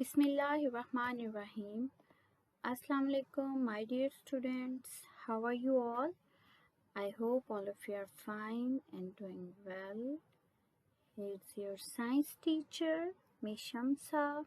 Bismillahirrahmanirrahim. Assalamu alaikum, my dear students. How are you all? I hope all of you are fine and doing well. Here's your science teacher, Miss Shamsa.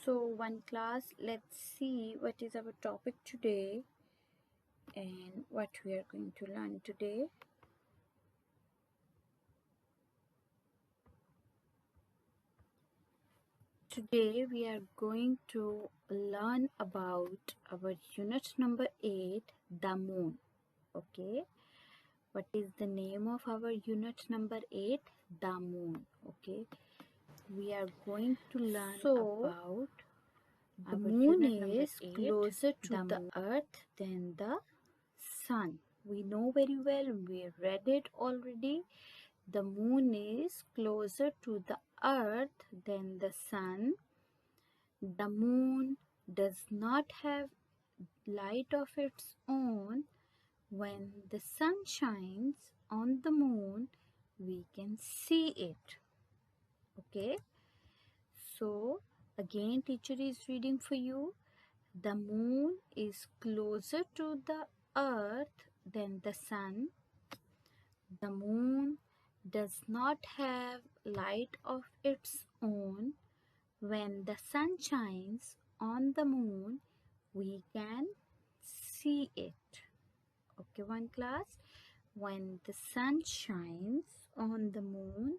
So, one class, let's see what is our topic today and what we are going to learn today. Today we are going to learn about our unit number 8, the moon. Okay, what is the name of our unit number 8? The moon. Okay, we are going to learn about the moon is closer to the earth than the sun. We know very well, we read it already. The moon is closer to the earth than the sun. The moon does not have light of its own. When the sun shines on the moon, we can see it. Okay, so again, teacher is reading for you. The moon is closer to the earth than the sun. The moon does not have light of its own. When the sun shines on the moon, we can see it. Okay, one class. When the sun shines on the moon,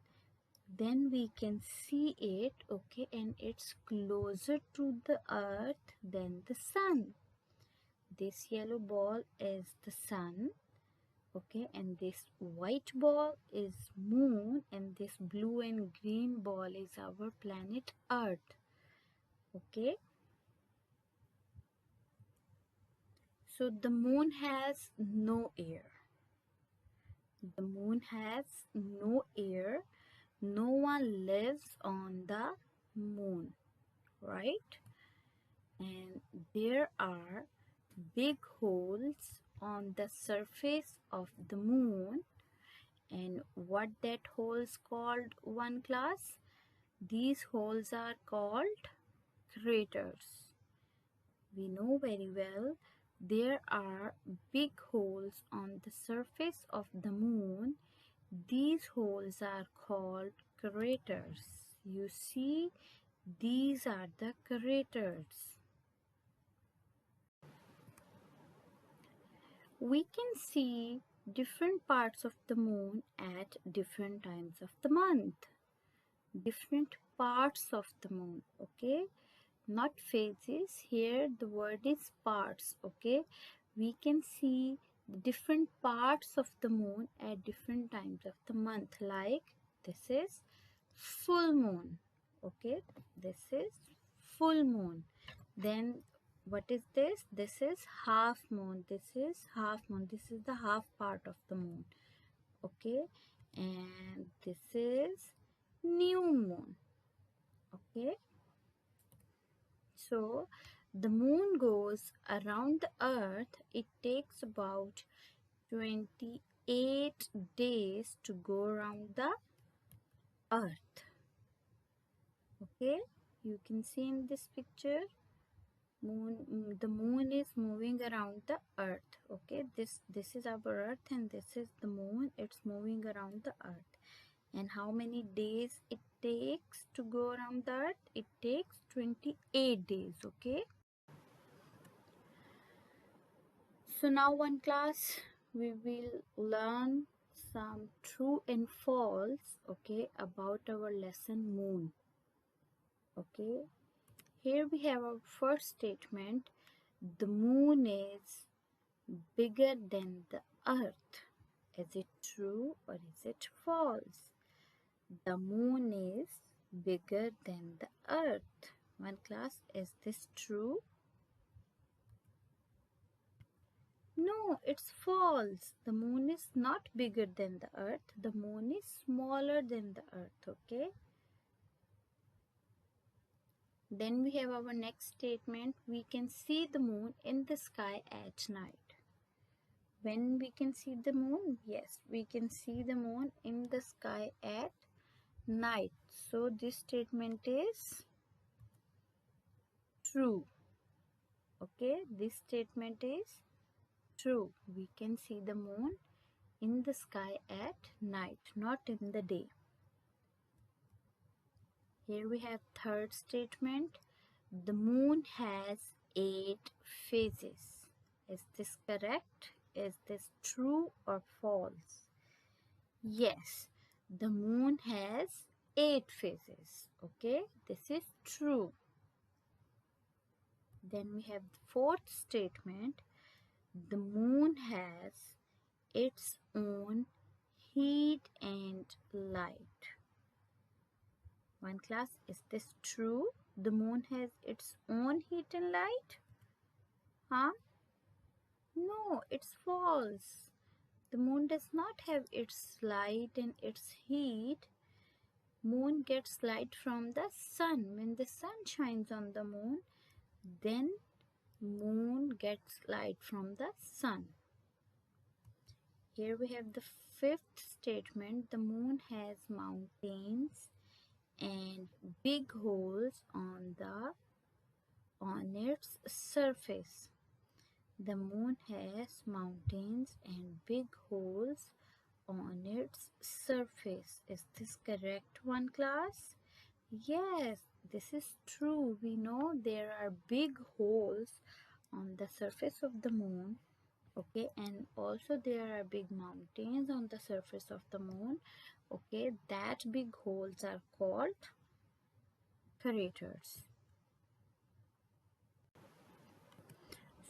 then we can see it. Okay, and it's closer to the earth than the sun. This yellow ball is the sun. Okay, and this white ball is moon, and this blue and green ball is our planet Earth. Okay, so the moon has no air. The moon has no air. No one lives on the moon, right? And there are big holes on the surface of the moon. And what that holes called, one class? These holes are called craters. We know very well there are big holes on the surface of the moon. These holes are called craters. You see, these are the craters. We can see different parts of the moon at different times of the month. Different parts of the moon, okay? Not phases. Here the word is parts. Okay, we can see the different parts of the moon at different times of the month. Like this is full moon. Okay, this is full moon. Then what is this? This is half moon. This is half moon. This is the half part of the moon. Okay, and this is new moon. Okay, so the moon goes around the earth. It takes about 28 days to go around the earth. Okay, you can see in this picture, the moon is moving around the earth. Okay, this is our earth and this is the moon. It's moving around the earth. And how many days it takes to go around the earth? It takes 28 days. Okay, so now one class we will learn some true and false, okay, about our lesson moon. Okay, here we have our first statement. The moon is bigger than the earth. Is it true or is it false? The moon is bigger than the earth. One class, is this true? No, it's false. The moon is not bigger than the earth. The moon is smaller than the earth, okay? Then we have our next statement. We can see the moon in the sky at night. When we can see the moon? Yes, we can see the moon in the sky at night. So this statement is true. Okay, this statement is true. We can see the moon in the sky at night, not in the day. Here we have third statement. The moon has 8 phases. Is this correct? Is this true or false? Yes, the moon has 8 phases. Okay, this is true. Then we have the fourth statement. The moon has its own heat and light. One class, is this true? The moon has its own heat and light? Huh? No, it's false. The moon does not have its light and its heat. Moon gets light from the sun. When the sun shines on the moon, then moon gets light from the sun. Here we have the fifth statement. The moon has mountains and big holes on its surface. The moon has mountains and big holes on its surface. Is this correct, one class? Yes, this is true. We know there are big holes on the surface of the moon. Okay, and also there are big mountains on the surface of the moon. Okay, that big holes are called craters.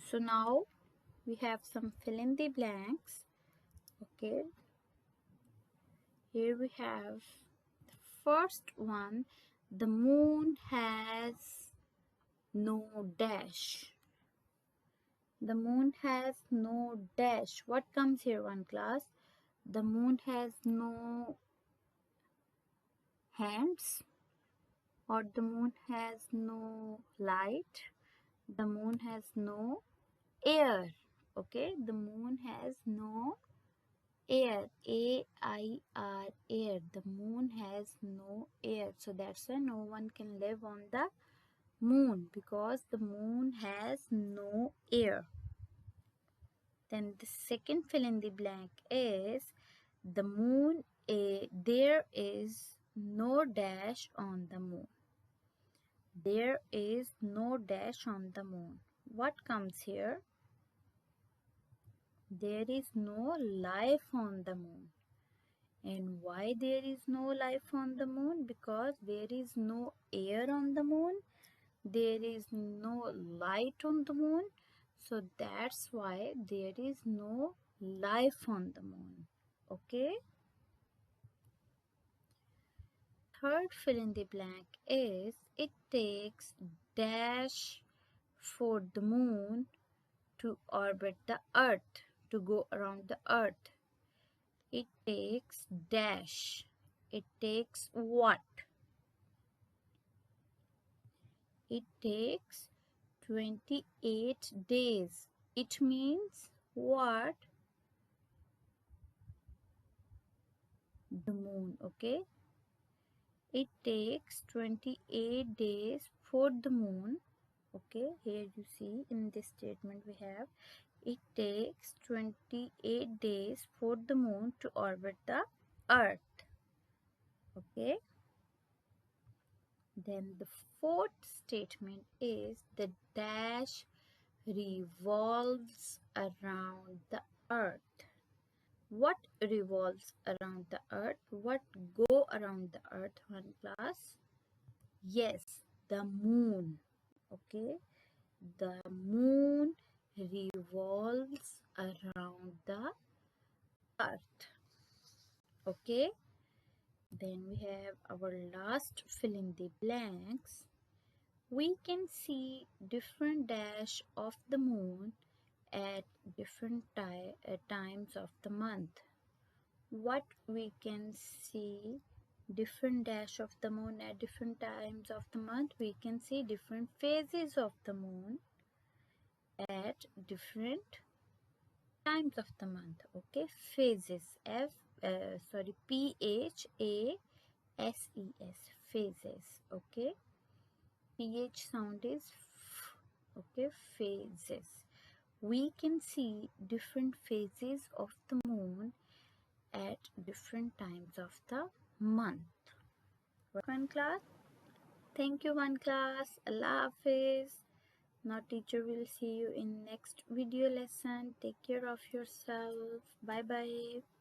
So now we have some fill in the blanks. Okay, here we have the first one. The moon has no dash. The moon has no dash. What comes here, one class? The moon has no hands, or the moon has no light. The moon has no air. Okay, the moon has no air. A-I-R, air. The moon has no air. So that's why no one can live on the moon, because the moon has no air. Then the second fill in the blank is the moon. There is no dash on the moon. There is no dash on the moon. What comes here? There is no life on the moon. And why there is no life on the moon? Because there is no air on the moon. There is no light on the moon. So that's why there is no life on the moon. Okay. Third fill in the blank is it takes dash for the moon to orbit the earth, to go around the earth. It takes dash. It takes what? It takes 28 days. It means what? The moon, okay? It takes 28 days for the moon. Okay, here you see in this statement we have it takes 28 days for the moon to orbit the earth. Okay. Then the fourth statement is the dash revolves around the earth. What revolves around the earth? What go around the earth, one class? Yes, the moon. Okay, the moon revolves around the earth. Okay, then we have our last fill in the blanks. We can see different dash of the moon at different times of the month. What we can see different dash of the moon at different times of the month? We can see different phases of the moon at different times of the month. Okay, phases. P-H-A-S-E-S, phases. Okay, PH sound is Okay, phases. We can see different phases of the moon at different times of the month. One class. Thank you, one class. Allah Hafiz. Now teacher will see you in next video lesson. Take care of yourself. Bye bye.